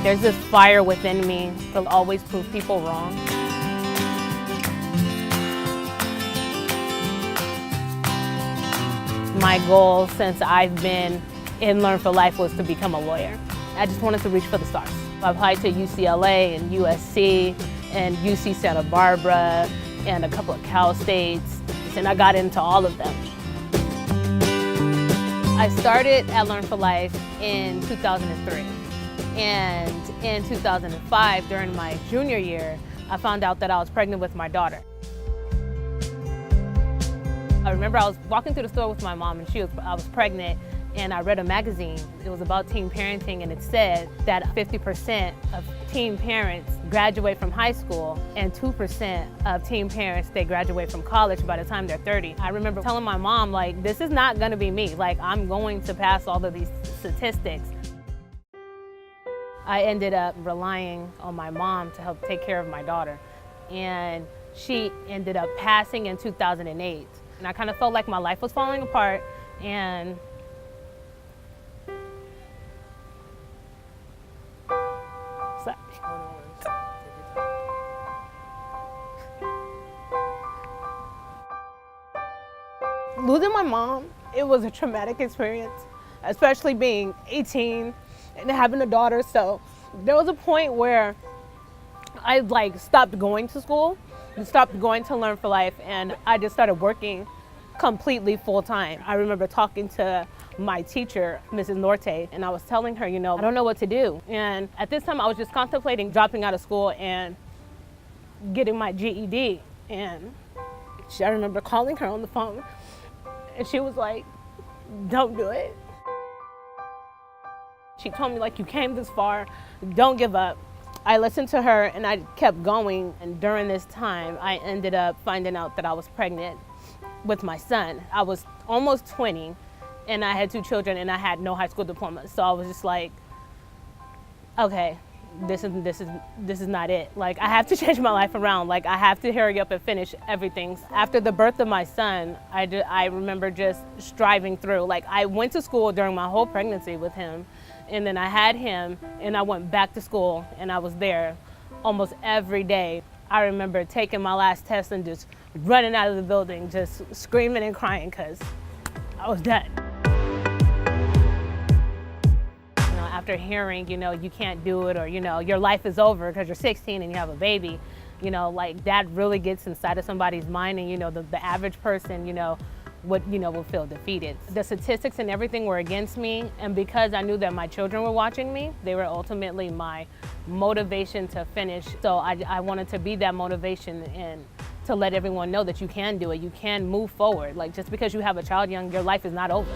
There's this fire within me to always prove people wrong. My goal since I've been in Learn for Life was to become a lawyer. I just wanted to reach for the stars. I applied to UCLA and USC and UC Santa Barbara and a couple of Cal States, and I got into all of them. I started at Learn for Life in 2003, and in 2005, during my junior year, I found out that I was pregnant with my daughter. I remember I was walking through the store with my mom, and I was pregnant, and I read a magazine. It was about teen parenting, and it said that 50% of teen parents graduate from high school, and 2% of teen parents, they graduate from college by the time they're 30. I remember telling my mom, like, this is not gonna be me. Like, I'm going to pass all of these statistics. I ended up relying on my mom to help take care of my daughter, and she ended up passing in 2008. And I kind of felt like my life was falling apart, and losing my mom, it was a traumatic experience, especially being 18 and having a daughter. So there was a point where I stopped going to school and stopped going to Learn for Life, and I just started working completely full time. I remember talking to my teacher, Mrs. Norte, and I was telling her, I don't know what to do. And at this time I was just contemplating dropping out of school and getting my GED. And I remember calling her on the phone, and she was like, don't do it. She told me, you came this far, don't give up. I listened to her and I kept going, and during this time I ended up finding out that I was pregnant with my son. I was almost 20 and I had 2 children and I had no high school diploma. So I was just like, okay, this is not it. I have to change my life around. I have to hurry up and finish everything. After the birth of my son, I remember just striving through. I went to school during my whole pregnancy with him, and then I had him and I went back to school, and I was there almost every day. I remember taking my last test and just running out of the building, just screaming and crying because I was done. After hearing, you can't do it, or, your life is over because you're 16 and you have a baby, that really gets inside of somebody's mind, and, the average person, will feel defeated. The statistics and everything were against me, and because I knew that my children were watching me, they were ultimately my motivation to finish. So I wanted to be that motivation and to let everyone know that you can do it, you can move forward. Just because you have a child young, your life is not over.